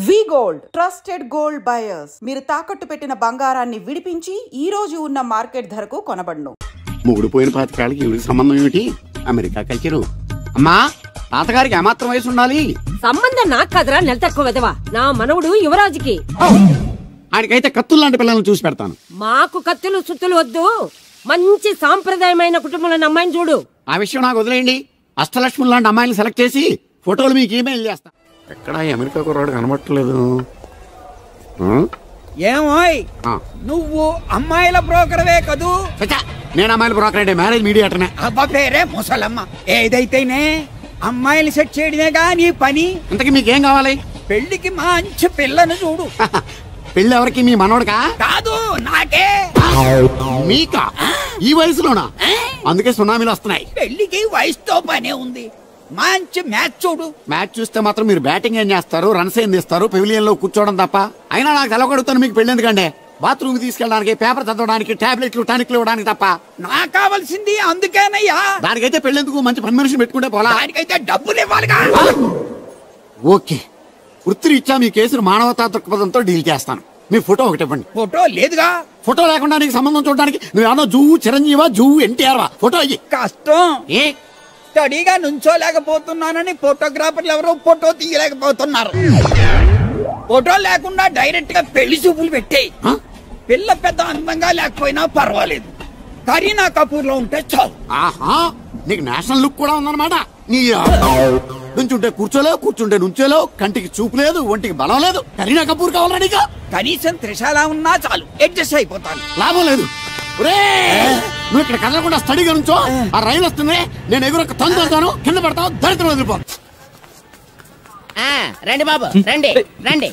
వి gold trusted gold buyers. మీరు తాకట్టు పెట్టిన బంగారాన్ని విడిపించి ఈ రోజు ఉన్న మార్కెట్ ధరకు కొనబడును. మూడిపోయిన పాతికాళ్ళకి ఇవి సంబంధం ఏమిటి? America culture. అమ్మా, తాతగారికి ఏమాత్రం వయసు ఉండాలి? సంబంధం నాకు కదరా, నెల తక్కువ విధవా. నా మనవుడు యువరాజుకి. ఆయనకైతే కత్తులు లాంటి పిల్లల్ని చూసి పెడతాను. మాకు కత్తులు సుత్తులు వద్దు. మంచి సాంప్రదాయమైన కుటుంబంలో అమ్మాయిని చూడు. ఆ విషయం నాకు వదిలేయండి. అష్టలక్ష్మి లాంటి అమ్మాయిని సెలెక్ట్ చేసి ఫోటోలు మీకు ఈమెయిల్ చేస్తా. ఎక్కడ అమెరికా కుర్రాడు కనబట్టలేదు. ఏమోయ్, నువ్వు అమ్మాయిల బ్రోకర్వే కదూ? నేను అమ్మాయిల బ్రోకర్ అంటే మ్యారేజ్ మీడియాటర్నే. అబ్బా పేరే ముసలమ్మ. ఏదైతేనే అమ్మాయిలు సెట్ చేయడమేగా నీ పని. ఇంతకీ మీకేం కావాలి? పెళ్లికి మంచి పిల్లను చూడు. పెళ్లి ఎవరికి? మీ మనోడుకా? కాదు, నాకే. మీకా? ఈ వయసులోనా? అందుకే సునామీలు వస్తున్నాయి. పెళ్లికి వయసుతో పనే ఉంది. మంచి మ్యాచ్ చూడు. మ్యాచ్ చూస్తే మాత్రం మీరు బ్యాటింగ్ ఏం చేస్తారు, రన్స్ ఏం తీస్తారు, పెవిలియన్ లో కూర్చోవడం తప్ప. అయినా నాకు తెలవగడుగుతాను మీకు పెళ్లి ఎందుకంటే బాత్రూమ్ తీసుకెళ్ళడానికి, పేపర్ చదవడానికి, టాబ్లెట్లు టానిక్లు ఇవ్వడానికి తప్ప. నాకు కావాల్సింది అందుకేనయ్యా. దానికైతే పెళ్లేందుకు మంచి పని మనిషి పెట్టుకుంటే పోలా. దానికైతే డబ్బులు ఇవ్వాలిగా. ఓకే, వృత్తిరీత్యా మీ కేసును మానవతా దృక్పథంతో డీల్ చేస్తాను. మీ ఫోటో ఒకటి ఇవ్వండి. ఫోటో లేదుగా. ఫోటో లేకుండా నీకు సంబంధం చూడడానికి నువ్వు ఏమన్నా జూ చిరంజీవా, జూ ఎన్టీఆర్ ఫోటో అయ్యి. కష్టం. స్టడీగా నుంచోలేకపోతున్నానని ఫోటోగ్రాఫర్లు ఎవరో ఫోటో తీయలేకపోతున్నారు. ఫోటో లేకుండా డైరెక్ట్ గా పెళ్లి చూపులు పెట్టేయి. పిల్ల పెద్ద అందంగా లేకపోయినా పర్వాలేదు, కరీనా కపూర్ లో ఉంటే చాలు. ఆహా, నీకు నేషనల్ లుక్ కూడా ఉందన్నమాట. నీ నుంచుంటే కూర్చోలేవు, కూర్చుంటే నుంచోలేవు, కంటికి చూపు లేదు, ఒంటికి బలం లేదు. కరీనా కపూర్ కావాలా నీకు? కనీసం త్రిషాలా ఉన్నా చాలు, అడ్జస్ట్ అయిపోతాను. లాభం లేదు. నువ్వు ఇక్కడ కదలకుండా స్టడీగా నుంచో. ఆ రైలు వస్తుంది, నేను ఎగురొక్క తందుతాను, కింద పడతావు, దరిద్రం వదిలిపో. రండి బాబు, రండి రండి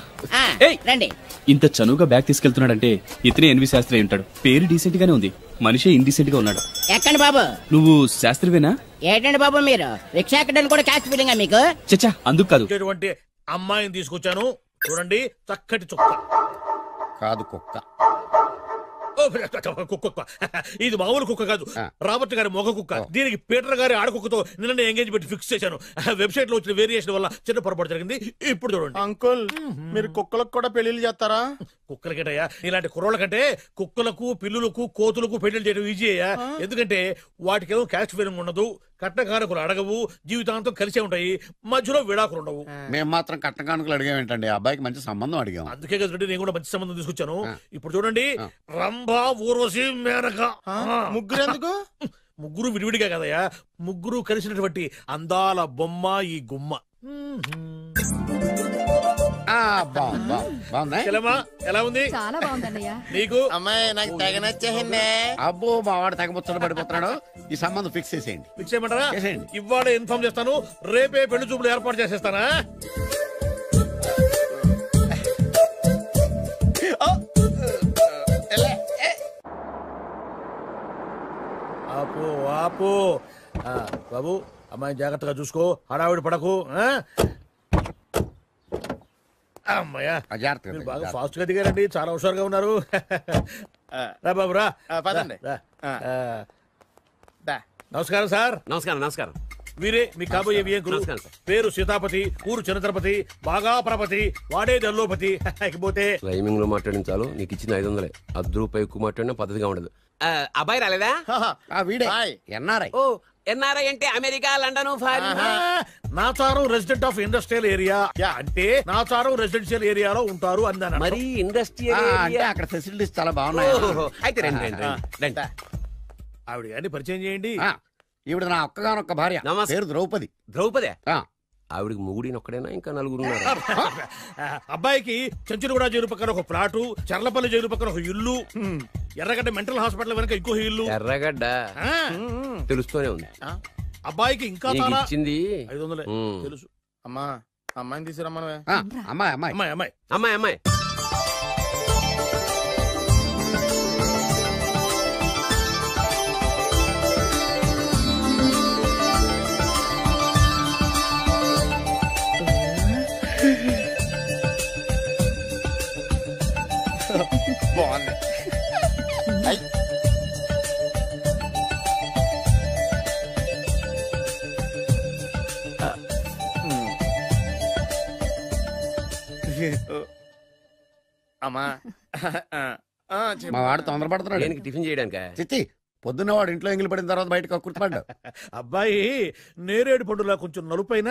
రండి. ఇంత చనువుగా బ్యాగ్ తీసుకెళ్తున్నాడంటే ఇతనే ఎన్వి శాస్త్రి ఉంటాడు. పేరు డీసెంట్ గానే ఉంది, మనిషి ఇండీసెంట్ గా ఉన్నాడు. ఎక్కండి బాబు. నువ్వు శాస్త్రివేనా? ఏంటండి బాబు మీరు రిక్షా ఎక్కడానికి కూడా క్యాష్ ఫీలింగా మీకు? చచ్చా, అందుకు కాదు. అమ్మాయిని తీసుకొచ్చాను చూడండి, చక్కటి చుక్క. కాదు, కుక్క. కుక్క. ఇది మామూలు కుక్క కాదు, రాబర్ట్ గారి మొగ కుక్క. దీనికి పీటర్ గారి ఆడకుక్కతో నిన్న ఎంగేజ్మెంట్ ఫిక్స్ చేశాను. వెబ్సైట్ లో వచ్చిన వేరియేషన్ వల్ల చిన్న పొరపాటు జరిగింది. ఇప్పుడు చూడండి. అంకుల్, మీరు కుక్కలకు కూడా పెళ్లిళ్ళు చేస్తారా? కుక్కలకేటయ్యా, ఇలాంటి కుర్రోళ్ళ కంటే కుక్కలకు, పిల్లులకు, కోతులకు పెళ్లిళ్ళు చేయడం ఈజీ అయ్యా. ఎందుకంటే వాటికేమో క్యాస్ట్ ఫీలింగ్ ఉండదు, కట్నకానుకలు అడగవు, జీవితాంతం కలిసే ఉంటాయి, మధ్యలో విడాకులు ఉండవు. మేము మాత్రం కట్నకానుకలు అడిగామేంటండి? అబ్బాయికి మంచి సంబంధం అడిగాం. అందుకే కదండి నేను కూడా మంచి సంబంధం తీసుకొచ్చాను. ఇప్పుడు చూడండి, రంభా, ఊర్వశి, మేనక. ముగ్గురు ఎందుకు? ముగ్గురు విడివిడిగా కదయ్యా, ముగ్గురు కలిసినటువంటి అందాల బొమ్మ ఈ గుమ్మ. ఎలా ఉంది? చాలా బాగుందన్నయ్య. నీకు? అమ్మాయి నాకు తెగ నచ్చేసిందే. అబ్బో, మా వాడు తెగబుచ్చట పడిపోతున్నాడు. ఈ సంబంధం ఫిక్స్ చేసేయండి. ఫిక్స్ చేయమంటారా? ఇవాళ ఇన్ఫార్మ్ చేస్తాను, రేపే పెళ్లి చూపులు ఏర్పాటు చేసేస్తానా? ఆపు ఆపు. బాబు, అమ్మాయిని జాగ్రత్తగా చూసుకో, హడావిడి పడకు. అమ్మాయ్యా, బాగా ఫాస్ట్ గా దిగారండి, చాలా హుషారుగా ఉన్నారు. రా బాబు రా. నమస్కారం సార్. నమస్కారం. నమస్కారం. వీరే మీ కాబోయే వియంకులు. పేరు సీతాపతి, ఊరు చంద్రపతి, బాగా ప్రపతి, వాడే దల్లోపతి. ఇకపోతే రైమింగ్ లో మాట్లాడించాలు. నీకు ఇచ్చిన 500. ₹10 ఎక్కువ మాట్లాడినా పద్ధతిగా ఉండదు. అబ్బాయి రాలేదా? ఎన్ఆర్ఐ. ఓ, ఎన్ఆర్ఐ అంటే America, London, Nacharam resident of industrial area అంటే నాచారం రెసిడెన్షియల్ ఏరియాలో ఉంటారు అన్నాను. మరి ఇండస్ట్రియల్ అంటే అక్కడ ఫెసిలిటీస్ చాలా బాగున్నాయి. అయితే రండి. ఆవిడ గారిని పరిచయం చేయండి. ఈవిడ నా ఒక్కగానొక్క భార్య, పేరు ద్రౌపది. ద్రౌపదే? ఆవిడికి మొగుడిని ఒక్కడైనా ఇంకా నలుగురు ఉన్నారు. అబ్బాయికి చెంచులగూడ జైలు పక్కన ఒక ప్లాటు, చర్లపల్లి జైలు పక్కన ఒక ఇల్లు, ఎర్రగడ్డ మెంటల్ హాస్పిటల్ వెనక ఇంకో ఇల్లు. ఎర్రగడ్డ తెలుస్తూనే ఉంది. అబ్బాయికి ఇంకా ఇచ్చింది 500 తెలుసు. అమ్మా, అమ్మాయిని తీసుకురమ్మా. అమ్మాయి అమ్మాయి అమ్మాయి అమ్మాయి అమ్మాయి. బాగుంది. అమ్మా మా వాడు తొందరపడుతున్నాడు. దేనికి టిఫిన్ చేయడానికా? చిచ్చి, పొద్దున్న వాడు ఇంట్లో ఎంగిలి పడిన తర్వాత బయటకు కుర్తుపడ్డాడు. అబ్బాయి నేరేడు పండులా కొంచెం నలుపైన,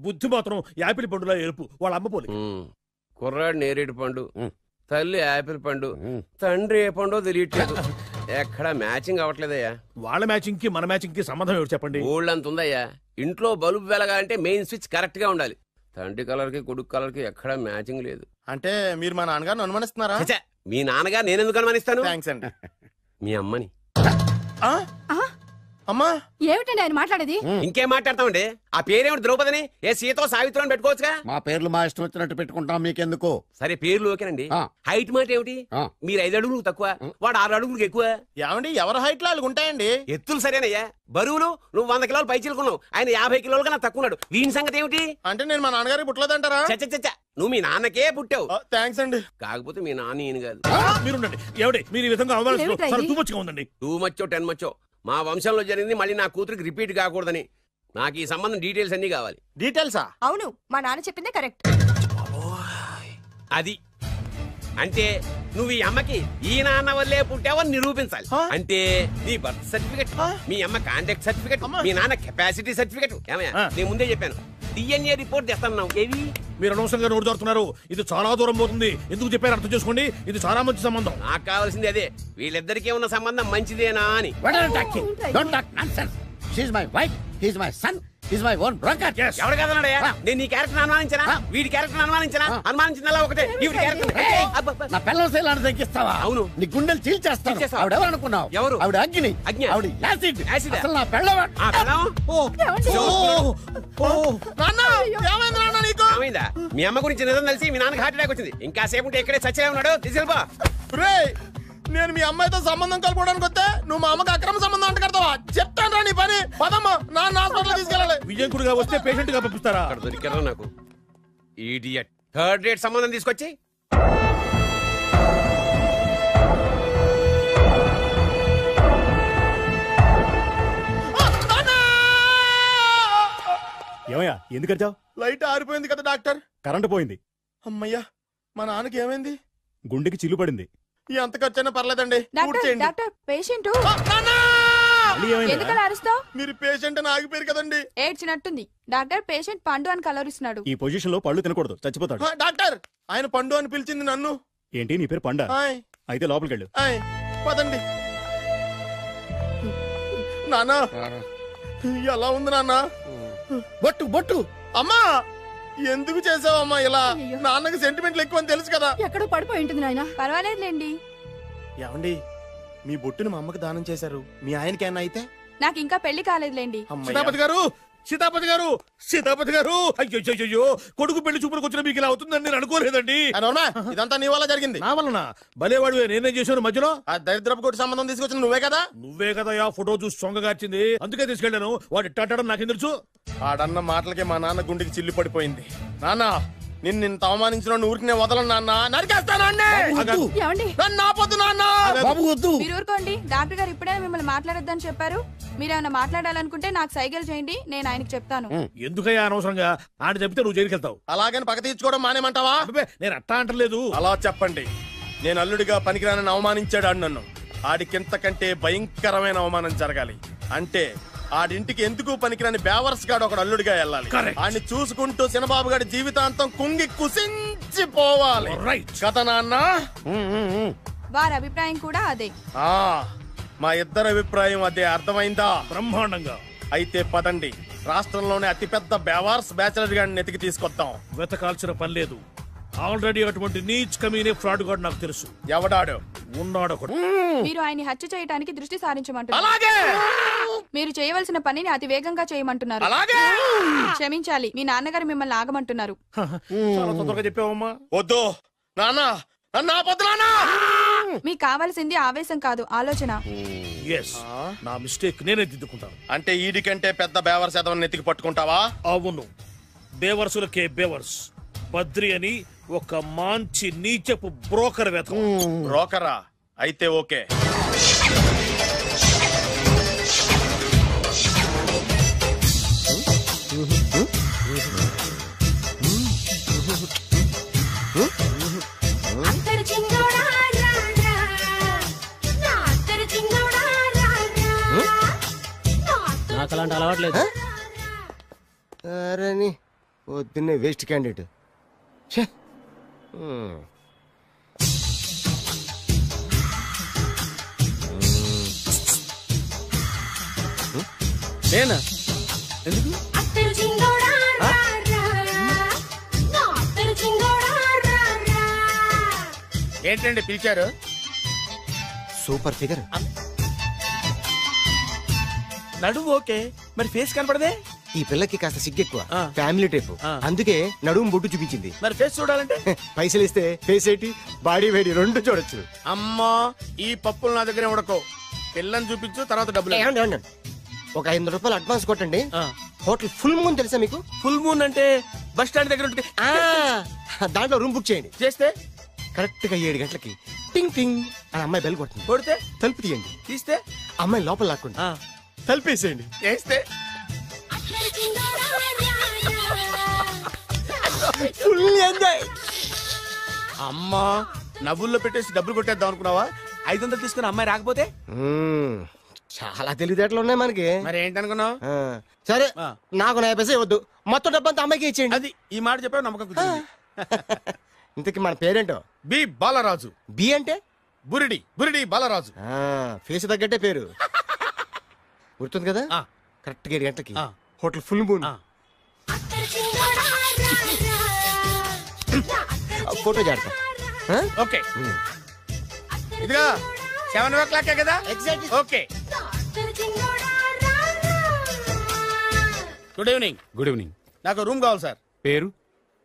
బుద్ధి మాత్రం యాపిల్ పండులా ఎరుపు. వాళ్ళ అమ్మ పోలి. కుర్రాడు నేరేడు పండు, తల్లి యాపిల్ పండు, తండ్రి ఏ పండో తెలియట్లేదు. ఎక్కడ మ్యాచింగ్ అవ్వట్లేదయ్యా. వాళ్ళ మ్యాచింగ్ కి మన మ్యాచింగ్ కి సంబంధం ఏమిటి చెప్పండి? ఊళ్ళంత ఉందయ్యా. ఇంట్లో బల్బు వెలగాలంటే మెయిన్ స్విచ్ కరెక్ట్ గా ఉండాలి. తండ్రి కలర్ కి కొడుకు కలర్ కి ఎక్కడా మ్యాచింగ్ లేదు. అంటే మీరు మా నాన్నగారిని అనుమానిస్తున్నారా? మీ నాన్నగారు నేనెందుకు అనుమానిస్తాను? థ్యాంక్స్ అండి. మీ అమ్మని. అమ్మా ఏమిటండి ఆయన మాట్లాడేది? ఇంకేం మాట్లాడతామండి? ఆ పేరేమిటి ద్రౌపదిని? ఏ సీతో సావిత్రి అని పెట్టుకోవచ్చుగా. మా పేర్లు మా ఇష్టం వచ్చినట్టు పెట్టుకుంటాం, మీకెందుకు? సరే పేర్లు ఓకేనండి. హైట్ మాట ఏమిటి? మీరు 5 అడుగులు తక్కువ, వాడు 6 అడుగులకు ఎక్కువ. ఏమండి ఎవరి హైట్ లో వాళ్ళకి ఉంటాయండి. ఎత్తులు సరేనయ్యా. బరువులు నువ్వు 100 కిలోలు పై చిలుకున్నావు, ఆయన 50 కిలోలు కన్నా తక్కువ ఉన్నాడు. వీని సంగతి ఏమిటి? అంటే నేను మా నాన్నగారికి పుట్టలేదంటారా? చచ్చ నువ్వు మీ నాన్నకే పుట్టావు. థ్యాంక్స్ అండి. కాకపోతే మీ నాన్న ఈయన కాదు. మీరుండండి. ఎవడే మీరు ఈ విధంగా అవమానిస్తున్నారు? టూ మచ్గా ఉందండి. 2 మచ్చో 10 మచ్చో మా వంశంలో జరిగింది మళ్ళీ నా కూతురికి రిపీట్ కాకూడదని నాకు ఈ సంబంధం డీటెయిల్స్ అన్ని కావాలి. డీటెయిల్సా? అవును, మా నాన్న చెప్పిందే కరెక్ట్. అది అంటే నువ్వు ఈ అమ్మకి ఈ నాన్న వల్లే పుట్టావని నిరూపించాలి. అంటే నీ బర్త్ సర్టిఫికెట్, మీ అమ్మ కాంటాక్ట్ సర్టిఫికెట్, మీ నాన్న కెపాసిటీ సర్టిఫికెట్. ఏమయ్యా, నేను ముందే చెప్పాను DNA రిపోర్ట్ తెస్తాను. ఏవి మీరు అనవసరంగా నోటు జారుతున్నారు. ఇది చాలా దూరం పోతుంది. ఎందుకు చెప్పారు అర్థం చేసుకోండి. ఇది చాలా మంచి సంబంధం. నాకు కావాల్సింది అదే, వీళ్ళిద్దరికీ ఉన్న సంబంధం మంచిదేనా అని. ఎవరు కదన్నాడయ్యా? నేను నీ క్యారెక్టర్ అనుమానించనా? వీడి క్యారెక్టర్ అనుమానించనా? అనుమానించిందల్లా ఒకటే. వీడి క్యారెక్టర్ నా పిల్లల శైలాన్ని తగ్గిస్తావా? అవును. నీ గుండెలు చీల్చేస్తాను. ఆవిడ ఎవరు అనుకున్నావు? ఎవరు? ఆవిడ అగ్ని. అగ్ని. ఆవిడ యాసిడ్. యాసిడ్. అసలు నా పిల్లవా? ఏమైందా? మీ అమ్మ గురించి నిజం తెలిసి మీ నాన్నకి హార్ట్ అటాక్ వచ్చింది. ఇంకా సేపు ఉంటే ఇక్కడే చచ్చే ఉన్నాడు. తీసుకెళ్ళిపో. నేను మీ అమ్మాయితో సంబంధం కలుపుకోవడానికి వస్తే నువ్వు మా అమ్మకి అక్రమ సంబంధం అంట కడతావా? చెప్తాను రా నీ పని. పదమ్మా, నాన్న హాస్పిటల్ తీసుకెళ్ళాలి. విజయకుడిగా వస్తే పేషెంట్ గా పంపిస్తారా? అక్కడ దొరికారా నాకు ఈడియట్. 3rd రేట్ సంబంధం తీసుకొచ్చి ఏమయ్యా, ఎందుకు వచ్చావు? లైట్ ఆరిపోయింది కదా డాక్టర్. కరెంటు పోయింది. అమ్మయ్యా, మా నాన్నకి ఏమైంది? గుండెకి చిల్లు పడింది. ఎంత ఖర్చైనా పర్లేదండి. డాక్టర్, పేషెంట్ ఎందుకలా అరుస్తావు? మీరు పేషెంట్ అని ఆగిపోయారు కదండి. ఏడ్చినట్టుంది. డాక్టర్, పేషెంట్ పండు అని కలరిస్తున్నాడు. ఈ పొజిషన్ లో పళ్ళు తినకూడదు, చచ్చిపోతాడు. డాక్టర్, ఆయన పండు అని పిలిచింది నన్ను. ఏంటి, నీ పేరు పండా? అయితే లోపలికి వెళ్ళు. పదండి. నాన్న ఎలా ఉంది నాన్న? బొట్టు బొట్టు. అమ్మా, ఎందుకు చేసావమ్మా ఇలా? నాన్నకి సెంటిమెంట్లు ఎక్కువ అని తెలుసు కదా. ఎక్కడో పడిపోయి ఉంటుంది నాయన. పర్వాలేదులేండి. ఏమండి, మీ బొట్టును మా అమ్మకి దానం చేశారు. మీ ఆయనకి ఏమన్నా అయితే? నాకు ఇంకా పెళ్లి కాలేదులేండి. సీతాపతి గారు, సీతాపతి గారు, సీతాపతి గారు, అయ్యో కొడుకు పెళ్లి చూపులకు వచ్చిన మీకు ఇలా అవుతుందని నేను అనుకోలేదండి. ఇదంతా నీ వల్ల జరిగింది. నా వలన? భలేవాడు, నేనేం చేశాను మధ్యలో? ఆ దరిద్రపు కొట్టి సంబంధం తీసుకొచ్చిన నువ్వే కదా. నువ్వే కదా ఆ ఫోటో చూసి సొంగగార్చింది. అందుకే తీసుకెళ్లాను. వాడు ఇట్టాడడం నాకేం తెలుసు? ఆడన్న మాటలకే మా నాన్న గుండెకి చిల్లు పడిపోయింది. నాన్న, నిన్ను అవమానించిన ఊరికి వదలను నాన్న. నరికేస్తానండి. మీరు ఊరుకోండి. డాక్టర్ గారు ఇప్పుడే మిమ్మల్ని మాట్లాడొద్దని చెప్పారు. మీరేమైనా మాట్లాడాలనుకుంటే నాకు సైగలు చేయండి, నేను ఆయనకి చెప్తాను. ఎందుకయ్యా అనవసరంగా? ఆయన చెప్తే నువ్వు జైలుకి వెళ్తావు. అలాగని పక్క తీర్చుకోవడం మానేమంటావా? నేను అట్టా అంటలేదు. అలా చెప్పండి. నేను అల్లుడిగా పనికిరానని అవమానించాడు ఆడు నన్ను. ఆడికింతకంటే భయంకరమైన అవమానం జరగాలి. అంటే ఆడింటికి ఎందుకు పనికిరాని బేవర్స్ గాడు ఒకడు అల్లుడిగా వెళ్ళాలి. ఆడిని చూసుకుంటూ చిన్నబాబు గారి జీవితాంతం కుంగి కుసించిపోవాలి కదా నాన్న? వారి అభిప్రాయం కూడా అదే. మా ఇద్దరి అభిప్రాయం అదే. అర్థమైందా? బ్రహ్మాండంగా. అయితే పదండి, రాష్ట్రంలోనే అతిపెద్ద బేవార్స్ బ్యాచిలర్ గాడిని ఎతికి తీసుకొద్దాం. వెతకాల్సిన పని లేదు. ఆల్రెడీ అటువంటి నీచ్ కమీనే ఫ్రాడ్ గాడు నాకు తెలుసు. ఎవడాడు? ఉన్నాడు ఒకడు. మీరు ఆయన్ని హత్య చేయడానికి దృష్టి సారించమంటున్నారు. మీరు చేయవలసిన పనిని అతి వేగంగా చేయమంటున్నారు. క్షమించాలి, మీ నాన్నగారు మిమ్మల్ని ఆగమంటున్నారు. చాలా తొందరగా చెప్పావమ్మా. వద్దు నాన్న, మీకు కావాల్సింది ఆవేశం కాదు, ఆలోచన. నా మిస్టేక్ నేనే దిద్దుకుంటాను. అంటే ఈడికంటే పెద్ద బేవర్స్ ఎదవని ఎతికి పట్టుకుంటావా? అవును, బేవర్సులకే బేవర్స్. బద్రి అని ఒక మంచి నీచపు బ్రోకర్ వెతకం. బ్రోకరా? అయితే ఓకే. అలవాట్లేదు. అరే నీ పొద్దున్నే వేస్ట్ క్యాండిడేట్. నేనా? ఎందుకు? ఏంటండి పిలిచారు? Super figure. నడుము ఓకే, మరి ఫేస్ కనపడదే. ఈ పిల్లకి కాస్త సిగ్గెక్కువ, ఫ్యామిలీ టైప్, అందుకే నడుము బొట్టు చూపించింది. మరి ఫేస్ చూడాలంటే పైసలు ఇస్తే ఫేస్ ఏంటి బాడీ వేడి రెండు చూడొచ్చు. అమ్మా ఈ పప్పులు నా దగ్గర ఉడకో. పిల్లని చూపించు, తర్వాత డబ్బులు. ఒక 500 రూపాయలు అడ్వాన్స్ కొట్టండి. హోటల్ ఫుల్ మూన్ తెలుసా మీకు? ఫుల్ మూన్ అంటే బస్ స్టాండ్ దగ్గర ఉంటుంది. దాంట్లో రూమ్ బుక్ చేయండి. చేస్తే కరెక్ట్ గా 7 గంటలకి టింగ్ టింగ్ అని అమ్మాయి బెల్ కొడుతుంది. కొడితే తలుపు తీయండి. తీస్తే అమ్మాయి లోపల లాక్కుంది. తలుపేసేయండి. చేస్తే ఫుల్ ఎంజాయ్. అమ్మా నవ్వుల్లో పెట్టేసి డబ్బులు కొట్టేద్దాం అనుకున్నావా? 500 తీసుకుని అమ్మాయి రాకపోతే? చాలా తెలివితేటలు ఉన్నాయి మనకి. మరి ఏంటనుకున్నావు? సరే నాకు 50 పైసలు వద్దు, మొత్తం డబ్బంతా అమ్మాయికి ఇచ్చేయండి. అది ఈ మాట చెప్పావు, నమ్మకం కుదిరింది. ఇంతకి మన పేరేంటో? బి బాలరాజు. బి అంటే బురిడి. బురిడి బాలరాజు. ఫేస్ తగ్గట్టే పేరు గుర్తుంది కదా? కరెక్ట్ గా 7 గంటలకి హోటల్ ఫుల్ మూన్. ఫోటో చేడతా. ఓకే ఇదిగా 7:00 కదా? Exactly. Okay. Good evening. Good evening. నాకు రూమ్ కావాలి సార్. పేరు?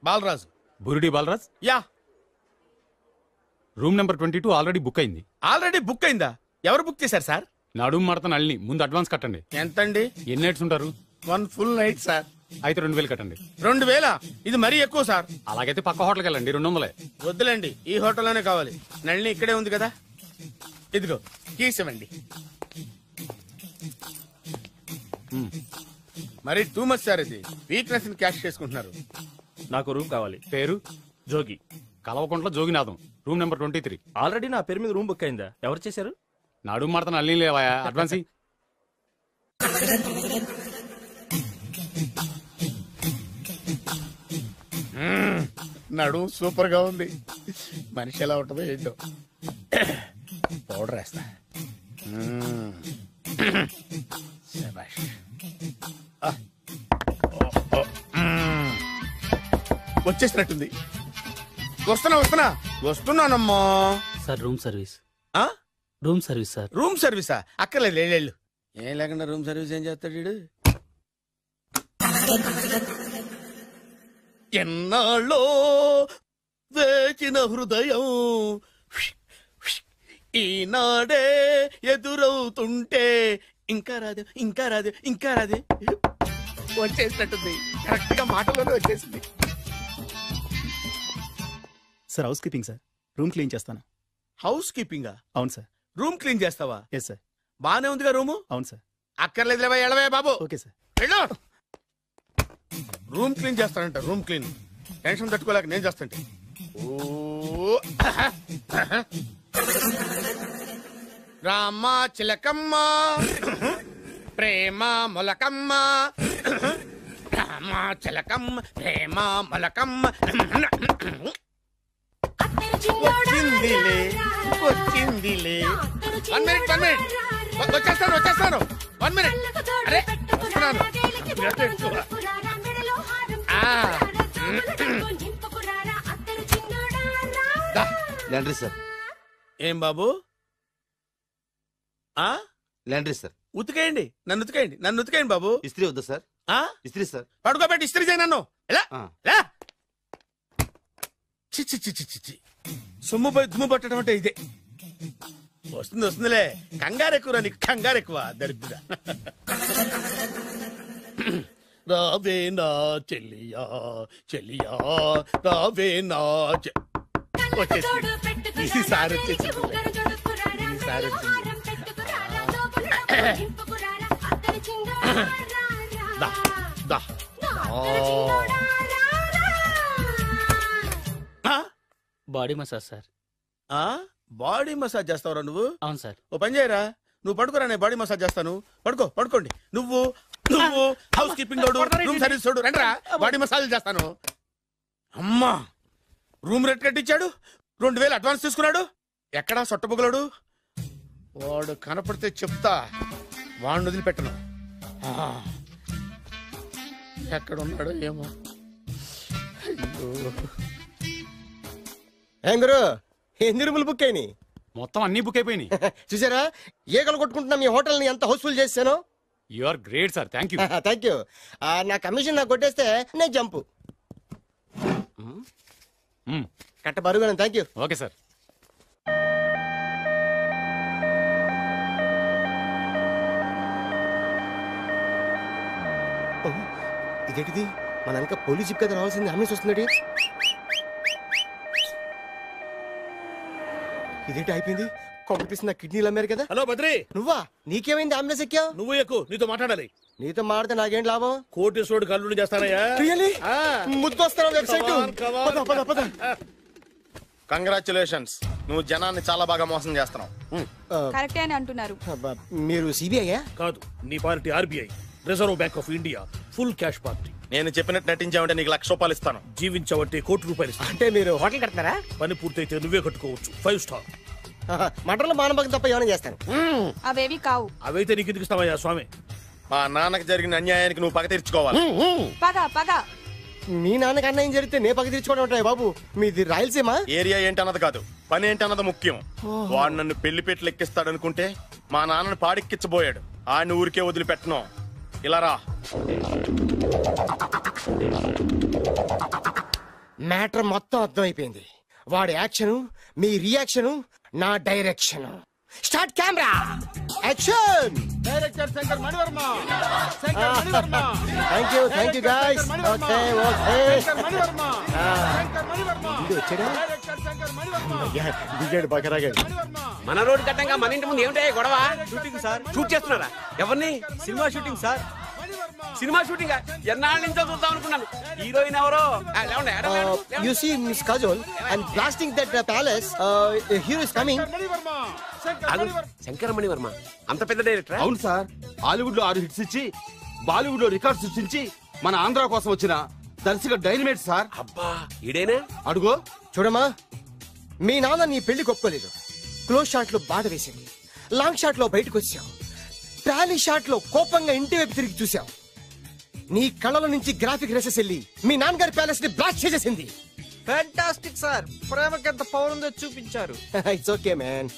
Balaraju. Burudi Balaraj. Yeah. Room number 22 already book అయింది. ఆల్రెడీ బుక్ అయిందా? ఎవరు బుక్ చేశారు సార్? నడుము మడత నల్లి. ముందు అడ్వాన్స్ కట్టండి. ఎంతండి? ఎన్ని నైట్స్ ఉంటారు? 1 ఫుల్ నైట్ సార్. అయితే 2000 కట్టండి. 2000? ఇది మరీ ఎక్కువ సార్. అలాగైతే పక్క హోటల్కి వెళ్ళండి, 200. వద్దులేండి, ఈ హోటల్లోనే కావాలి. నళిని ఇక్కడే ఉంది కదా. ఇదిగో కీస్ ఇవ్వండి. మరి టూ మచ్ సార్, ఇది వీక్నెస్ క్యాష్ చేసుకుంటున్నారు. నాకు రూమ్ కావాలి. పేరు? Jogi. Kalavakuntla Joginatham. Room number 23. Already నా పేరు మీద రూమ్ బుక్ అయిందా? ఎవరు చేశారు? నడుము మడత నల్లి లేవా? అడ్వాన్స్. నడు సూపర్ గా ఉంది. మనిషి ఎలా ఉంటుందో ఏంటో. పౌడర్ వేస్తా. వచ్చేసినట్టుంది. వస్తున్నానమ్మా. Sir room service. Room service sir. Room సర్వీసా? అక్కర్లేదు, లేళ్ళు. ఏం లేకుండా రూమ్ సర్వీస్ ఏం చేస్తాడు వీడు? ఎన్నాళ్ళో వేచిన హృదయం ఈనాడే ఎదురవుతుంటే ఇంకా రాదు, ఇంకా రాదు, ఇంకా రాదు. వచ్చేసినట్టుంది. కరెక్ట్ గా మాటలోనే వచ్చేసింది. Sir housekeeping sir. Room clean చేస్తాను. హౌస్ కీపింగా? అవును సార్. రూమ్ క్లీన్ చేస్తావా? Yes sir. బానే ఉందిగా రూము? అవును సార్. అక్కర్లేదు, ఎడవే బాబు. Okay sir. వెళ్ళు. రూమ్ క్లీన్ చేస్తానంట. రూమ్ క్లీన్ టెన్షన్ తట్టుకోలేక నేను చేస్తాంటే. రామ చిలకమ్మ ప్రేమ మొలకమ్మ, రామ చిలకమ్మ ప్రేమ మొలకమ్మ. వచ్చిందిలే వచ్చిందిలే. 1 మినిట్ వచ్చేస్తాను. 1 మినిట్. అరే వస్తున్నాను. Laundry sir. ఏం బాబు? Laundry sir. ఉతికేయండి, నన్ను ఉతికేయండి బాబు. ఇస్త్రీ వద్దా సార్? ఇస్త్రీ సార్. పడుకోబెట్టి ఇస్త్రీ చేయి నన్ను. ఎలా చి సొమ్ము పోయి దుమ్ము పట్టడం అంటే ఇదే. వస్తుందిలే. కంగారెక్కువ, నీకు కంగారెక్కువ దరిద్రుడా. రావే నా చెల్లియా చెల్లియా రావే నా వచ్చేసి ఈసారి వచ్చేసి body massage sir. Body massage చేస్తావురా నువ్వు? అవును సార్. ఓ పని చేయరా, నువ్వు పడుకోరా, నేను బాడీ మసాజ్ చేస్తాను. పడుకోండి. నువ్వు నువ్వు హౌస్ కీపింగ్ తోడు, రూమ్ సర్వీస్ తోడు, రండిరా బాడీ మసాజ్ చేస్తాను. అమ్మా రూమ్ రేట్ కట్టించాడు, 2000 అడ్వాన్స్ తీసుకున్నాడు. ఎక్కడా సొట్టబుగలాడు? వాడు కనపడితే చెప్తా, వాడిని వదిలిపెట్టను. ఎక్కడున్నాడో ఏమో. ఏం గురు ఎన్ని రూములు బుక్ అయినాయి? మొత్తం అన్ని బుక్ అయిపోయినాయి. చూసారా ఈగలు కొట్టుకుంటున్నా మీ హోటల్ ని ఎంత హౌస్ఫుల్ చేశాను. You are great sir, thank you. Thank you. నా కమిషన్ నాకు కొట్టేస్తే నేను జంపు కట్ట బరుగా. Thank you. Okay sir. ఇదేంటిది? మన వెనక పోలీస్ జిప్ కదా రావాల్సింది, అంబులెన్స్ వస్తుంది. ఇదేంటి అయిపోయింది? కాంపిటీషన్ నా కిడ్నీలు అమ్మారు కదా. హలో బద్రి, నువ్వా? నీకేమైంది? అంబులెన్స్ ఎక్కావు? నువ్వు ఎక్కువ, నీతో మాట్లాడాలి. నీతో మాడితే నాకేం లాభం? కోటేశ్వరుడు కల్లుడు చేస్తానయ్యా. ముద్దు వస్తారా వెబ్సైట్? కంగ్రాచులేషన్స్, నువ్వు జనాన్ని చాలా బాగా మోసం చేస్తున్నావు. కరెక్టే అని అంటున్నారు. మీరు సిబిఐ కాదు, నీ party RBI, reserve bank of India, full cash party. నేను చెప్పినట్టు నటించావంటే నీకు ₹1,00,000 ఇస్తాను. జీవించావంటే ₹1,00,000 ఇస్తాను. అంటే మీరు హోటల్ కడతారా? పని పూర్తయితే నువ్వే కట్టుకోవచ్చు, 5 స్టార్. మటన్లో మానభంగం తప్ప ఏమైనా చేస్తాను. అవేవి కావు. అవైతే నీకు ఎందుకు ఇస్తావయ్యా స్వామి? మా నాన్నకి జరిగిన అన్యాయానికి నువ్వు పగ తీర్చుకోవాలి. పగ మీ నాన్నకి అన్యాయం జరిగితే నే పగ తీర్చుకోవడం ఉంటాయి బాబు. మీది రాయలసీమ. ఏరియా ఏంటన్నది కాదు, పని ఏంటన్నది ముఖ్యం. వాడు నన్ను పెళ్లి పెట్లు ఎక్కిస్తాడు అనుకుంటే మా నాన్నను పాడెక్కించబోయాడు. ఆడిని ఊరికే వదిలిపెట్టను. ఇలా రా. మ్యాటర్ మొత్తం అర్థమైపోయింది. వాడి యాక్షన్, మీ రియాక్షన్, నా direction. Start camera, action. Director Shankar Mani Varma. Thank you guys. Okay దిగాడు బాగా రాగాడు. మన రోడ్డు కట్టంగా మన ఇంటి ముందు ఏమిటాయి గొడవ? Shooting sir. షూట్ చేస్తున్నారా? ఎవరిని? Cinema shooting sir. Cinema shooting ఎన్నాళ్ళ నుంచో చూద్దాం అనుకున్నాను. హీరోయిన్ ఎవరో? You see Miss Kajol, I'm blasting that palace. Hero is coming. Shankara Mani Varma అంత పెద్ద డైరెక్టర్? అవును సార్, హాలీవుడ్ లో 6 హిట్స్ ఇచ్చి బాలీవుడ్ లో రికార్డ్ సృష్టించి మన ఆంధ్ర కోసం వచ్చిన దర్శక డైనమేట్ సార్. అబ్బా ఈడేనా? అడుగో. చూడమ్మా, మీ నాన్న నీ పెళ్లి ఒప్పుకోలేదు. క్లోజ్ షాట్ లో బాధ వేసింది, లాంగ్ షాట్ లో బయటకు వచ్చావు, ట్రాలీ షాట్ లో కోపంగా ఇంటి వైపు తిరిగి చూసావు. నీ కళ్ళల నుంచి గ్రాఫిక్ రెసెస్ వెళ్ళి మీ నాన్నగారి ప్యాలెస్ ని బ్లాస్ట్ చేసేసింది. ఫ్యాంటాస్టిక్ సార్, ప్రేమకి ఎంత పవర్ ఉందో చూపించారు. It's okay man.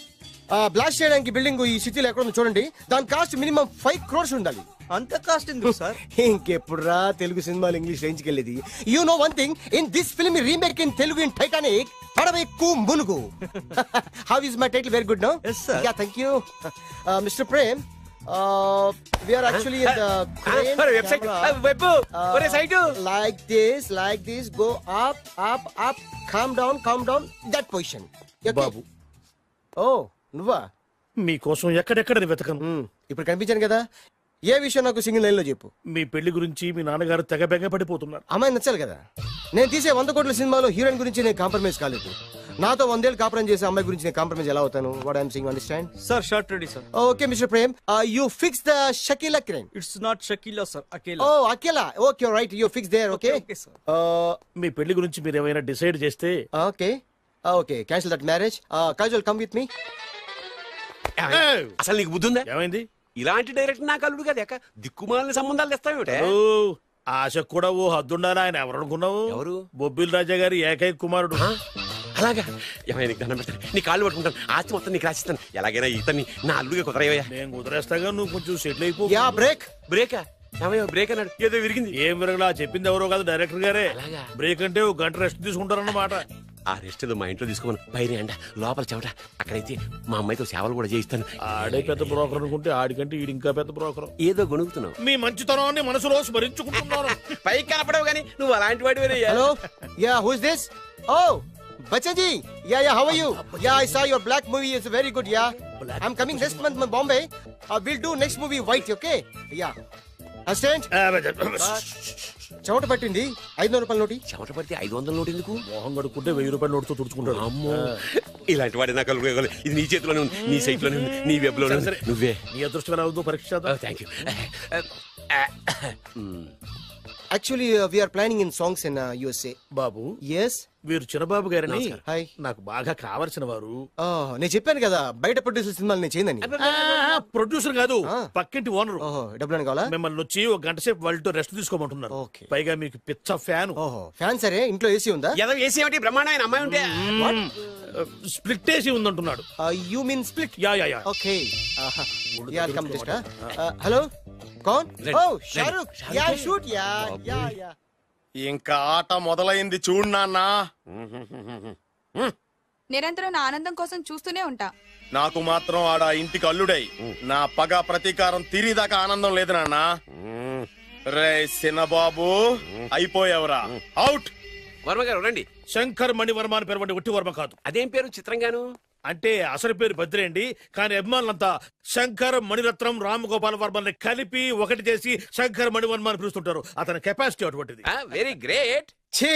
బ్లాస్ట్ చేయడానికి బిల్డింగ్ ఈ సిటీలో ఎక్కడ ఉందో చూడండి. దాని కాస్ట్ మినిమం 5 crores ఉండాలి. అంత కాస్ట్ ఎందుకు సార్? ఇంకెప్పుడు రా తెలుగు సినిమాలు ఇంగ్లీష్ రేంజ్కి వెళ్ళేది. You know one thing, in this film remake in Telugu in Titanic, పడవెక్కు మునుగు. How is my title? Very good no. Yes sir. Yeah, thank you. Mr. Prem, we are actually in the crane website. camera. Web site. Like this, go up, calm down, that position. Okay? Babu, Oh, నువ్వా? మీకోసం ఎక్కడెక్కడ వెతకను. ఇప్పుడు కనిపించాను కదా. ఏ విషయం నాకు single line లో చెప్పు. మీ పెళ్లి గురించి మీ నాన్నగారు తెగ బెంగ పడిపోతున్నారు. అమ్మాయి నచ్చాలి కదా. నేను తీసే 100 కోట్ల సినిమాలో హీరోయిన్ గురించి నేను కాంప్రమైజ్ కాలేదు. నాతో 100 ఏళ్ళు కాపురం చేసే అమ్మాయి గురించి నేను కాంప్రమైజ్ ఎలా అవుతాను? What I'm saying, understand? Sir shot ready sir. Okay mister Prem, you fix the Shakeela crime. It's not Shakeela sir, Akela. Oh Akela. Okay right, you fix there. Okay మీ పెళ్లి గురించి మీరు ఏమైనా డిసైడ్ చేస్తే. Okay cancel that marriage. Kajal come with me. అసలు నీకు బుద్ధి ఉందా? ఏమైంది? ఇలాంటి డైరెక్టర్ నాకు అల్లుడు కదా, దిక్కుమాలిన సంబంధాలు తెస్తావేమిటే? ఆశకు కూడా ఓ హద్దుండాలి. ఆయన ఎవరు అనుకున్నావు? ఎవరు? బొబ్బిల్ రాజా గారి ఏకైక కుమారుడు. అలాగా? ఏమైనా నీకు దండం పెడతాను, నీ కాళ్ళు పట్టుకుంటాను, ఆస్తి మొత్తం నీకు రాసిస్తాను. ఎలాగైనా ఇతన్ని నా అల్లుడిగా కుదరయ్యా. నేను కుదిరేస్తాగా, నువ్వు కొంచెం సెటిల్ అయిపో. బ్రేకా? బ్రేక్ అన్నాడు, ఏదో విరిగింది. ఏం విరగలా? చెప్పింది ఎవరో కాదు, డైరెక్టర్ గారే. బ్రేక్ అంటే ఒక గంట రెస్ట్ తీసుకుంటారన్నమాట. ఆ రెస్ట్ ఏదో మా ఇంట్లో తీసుకోమను. పైన అంట, లోపల చెమట. అక్కడైతే మా అమ్మాయితో సేవలు కూడా చేయిస్తాను. ఆడే పెద్ద బ్రోకర్ అనుకుంటే ఆడికంటే ఈడు ఇంకా పెద్ద బ్రోకర్. ఏదో గొణుగుతున్నావు. మీ మంచితనాన్ని మనసులో స్మరించుకుంటున్నాను. పైకి కనపడవు కానీ నువ్వు అలాంటి వాడి. Hello, ya who is this? Oh Bachchan ji, yeah, how are you? Yeah, I saw your black movie. It's very good, yeah. I'm coming next month in Bombay. We'll do next movie white, okay? Yeah. Assistant? చెమట పట్టింది. 500 రూపాయల నోటి. చెమట పడితే 500 note ఎందుకు? మోహం కడుక్కుంటే 1000 రూపాయల నోటుతో తుడుచుకుంటాడు. అమ్మో, ఇలాంటి వాడి నాకు ఇది నీ చేతిలోనే ఉంది, నీ సైట్ లోనే ఉంది, నీ వెబ్ లోనే ఉంది. నువ్వే నీ అదృష్టం అవుతూ పరీక్ష. Thank you. Actually, we are planning in songs in USA. Babu Yes. వీరు చిన్నబాబు గారని హాయ్. నాకు బాగా కావలసిన వారు. నేను చెప్పాను కదా బయట ప్రొడ్యూసర్ సినిమాలు నేను చేయదని. ప్రొడ్యూసర్ కాదు, పక్కింటి ఓనర్. డబ్బులు కావాలా? మిమ్మల్ని వచ్చి ఒక గంట సేపు వాళ్ళతో రెస్ట్ తీసుకోమంటున్నారు. పైగా మీకు పిచ్చ ఫ్యాన్. ఫ్యాన్ సరే, ఇంట్లో ఏసీ ఉందా? ఏసీ ఏమిటి, బ్రహ్మాండమైన అమ్మాయి ఉంటే స్ప్లిట్ ఏసీ ఉందంటున్నాడు. You mean split? Yeah yeah yeah. Okay. Yeah come just. Hello కౌన్? Oh Shahrukh. Yeah shoot. Yeah yeah yeah. ఇంకా ఆట మొదలైంది చూడు నాన్న. నిరంతరం నా ఆనందం కోసం చూస్తూనే ఉంటా. నాకు మాత్రం ఆడ ఇంటికి అల్లుడై నా పగ ప్రతీకారం తీరిదాకా ఆనందం లేదు నాన్న. రే సినబాబు అయిపోయావురా, అవుట్. వర్మ గారు రండి. శంకర్ మణివర్మ అని పేరు, ఒట్టి వర్మ కాదు. అదేం పేరు చిత్రంగాను? అంటే అసలు పేరు బద్రే అండి, కానీ అభిమానులంతా శంకర్ మణిరత్నం రామగోపాల్ వర్మని కలిపి ఒకటి చేసి శంకర్ మణివర్మ అని పిలుస్తుంటారు. అతని కెపాసిటీ అటువంటిది. Very great. ఛీ,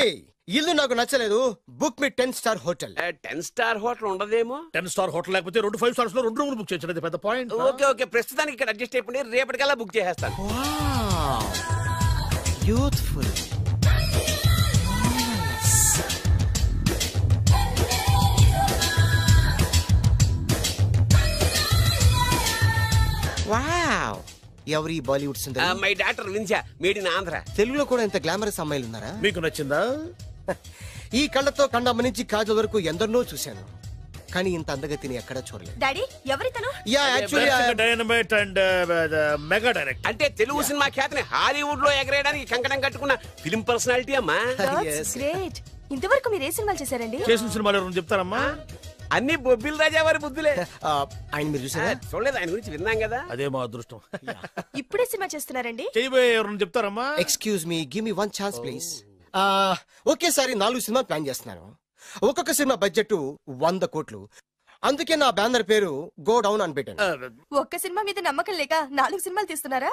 ఇల్లు నాకు నచ్చలేదు. బుక్ మీ 10 స్టార్ హోటల్. 10 స్టార్ హోటల్ ఉండదేమో. 10 స్టార్ హోటల్ లేకపోతే 2 5 స్టార్స్ లో 2 రూములు బుక్ చేయొచ్చు. పెద్ద పాయింట్. ఓకే ఓకే, ప్రస్తుతానికి ఇక్కడ అడ్జస్ట్ అయిపోయి రేపటికల్లా బుక్ చేసేస్తాను. బ్యూటిఫుల్. వావ్, ఎవరి బాలీవుడ్ సుందరి? My doctor Vinsa, made in Andhra. తెలుగులో కూడా ఇంత గ్లామరస్ అమ్మాయిలు ఉన్నారా? మీకు నచ్చిందా? ఈ కళ్ళతో కండమ్మ నుంచి కాజల్ వరకు ఎందరినో చూశాను, కానీ ఇంత అందగతిని ఎక్కడా చూడలేదు. డాడీ ఎవరితను? Yeah actually dynamite and mega direct. అంటే తెలుగు సినిమా ఖ్యాతిని హాలీవుడ్ లో ఎగరేయడానికి కంకణం కట్టుకున్న ఫిలిం పర్సనాలిటీ అమ్మా. గ్రేట్. ఇంతవరకు మీరు ఏ సినిమాలు చేశారండి? చేసిన సినిమాలు ఎవరు చెప్తారమ్మా? అన్ని బొబ్బిల్ రాజా వారి బుద్ధులే. ఆయన మీరు చూసారా? చూడలేదు, ఆయన గురించి విన్నాం కదా. అదే మా అదృష్టం. ఇప్పుడే సినిమా చేస్తున్నారండి? చేయబోయే ఎవరు చెప్తారమ్మా? Excuse me, give me 1 chance please. ఒకేసారి 4 సినిమా ప్లాన్ చేస్తున్నాను. ఒక్కొక్క సినిమా బడ్జెట్ 100 కోట్లు. అందుకే నా బ్యానర్ పేరు గో డౌన్ అని పెట్టాను. ఒక్క సినిమా మీద నమ్మకం లేక 4 సినిమాలు తీస్తున్నారా?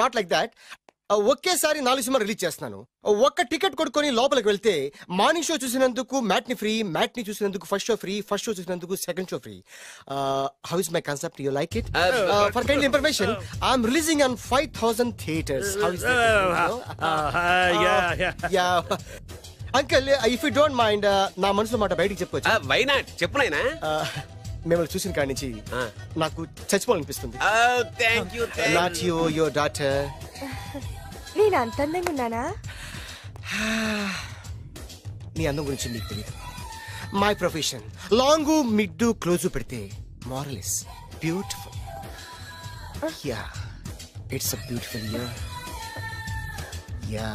Not like that. ఒకేసారి 4 సినిమా రిలీజ్ చేస్తున్నాను. ఒక్క టికెట్ కొనుక్కొని లోపలికి వెళ్తే మార్నింగ్ షో చూసినందుకు మ్యాట్ని ఫ్రీ, మ్యాట్ని చూసినందుకు first show free, first show చూసినందుకు second show free. How is my concept? You like it? For kind information, I'm releasing on 5000 theatres. How is that? Uncle, if you don't mind, నా మనసులో మాట బయటికి చెప్పుకోవచ్చు. Why not? చెప్పు నాయనా. మిమ్మల్ని చూసిన కాడి నుంచి నాకు చచ్చిపోవాలనిపిస్తుంది. Not you, your daughter. నేను అంత అందంగా ఉన్నానా? నీ అందం గురించి నీకు తెలియదు. My profession long mid close పెడితే moral is beautiful. Yeah, it's a beautiful year. Yeah,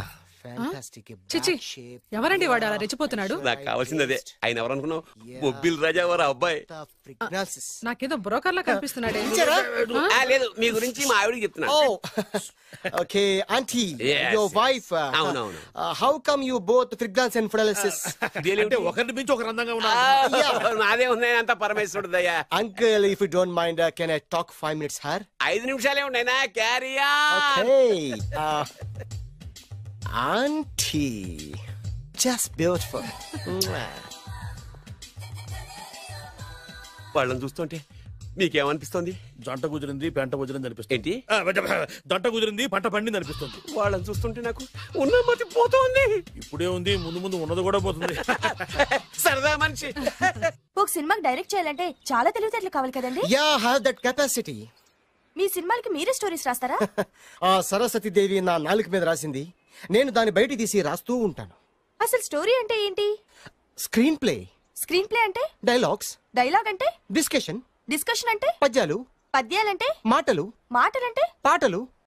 చిచి, ఎవరండి వాడు అలా రెచ్చిపోతున్నాడు? నాకు కావాల్సింది అదే. ఆయన ఎవరనుకున్నావు? బొబ్బిల్ రాజా వారు అబ్బాయి. నాకేదో బ్రోకర్ లా కనిపిస్తున్నాడే. లేదు, మీ గురించి మా ఆవిడకి చెప్తున్నాను. Okay aunty, your wife. How come you both fragrance and fidelities? అంటే ఒకరిని మించి ఒకరు అందంగా ఉన్నారు. నాదే ఉన్నాయి అంత పరమేశ్వరుడు దయ్యా. Uncle, if you don't mind, can I talk 5 minutes her? 5 నిమిషాలే ఉన్నాయినా. Carry on. Okay aunty, just beautiful. వాళ్ళని చూస్తుంటే మీకేమనిపిస్తుంది? జంట కుదిరింది, పెంట కుదిరింది అనిపిస్తుంది. ఏంటి? జంట కుదిరింది, పంట పండింది అనిపిస్తుంది. వాళ్ళని చూస్తుంటే నాకు ఉన్న మతి పోతుంది. ఇప్పుడే ఉంది, ముందు ముందు ఉన్నది కూడా పోతుంది. సరదా మనిషి. ఒక సినిమాకి డైరెక్ట్ చేయాలంటే చాలా తెలివితేటలు కావాలి కదండి? Yeah, have that capacity. మీ సినిమాలకి మీరే స్టోరీస్ రాస్తారా? సరస్వతి దేవి నా నాలుక మీద రాసింది, నేను దాన్ని బయట తీసి రాస్తూ ఉంటాను. అసలు స్టోరీ అంటే ఏంటి? Screen play. స్క్రీన్ ప్లే అంటే? డైలాగ్స్. డైలాగ్ అంటే? డిస్కషన్. డిస్కషన్ అంటే? పద్యాలు. పద్యాలంటే? మాటలు. మాటలంటే? పాటలు.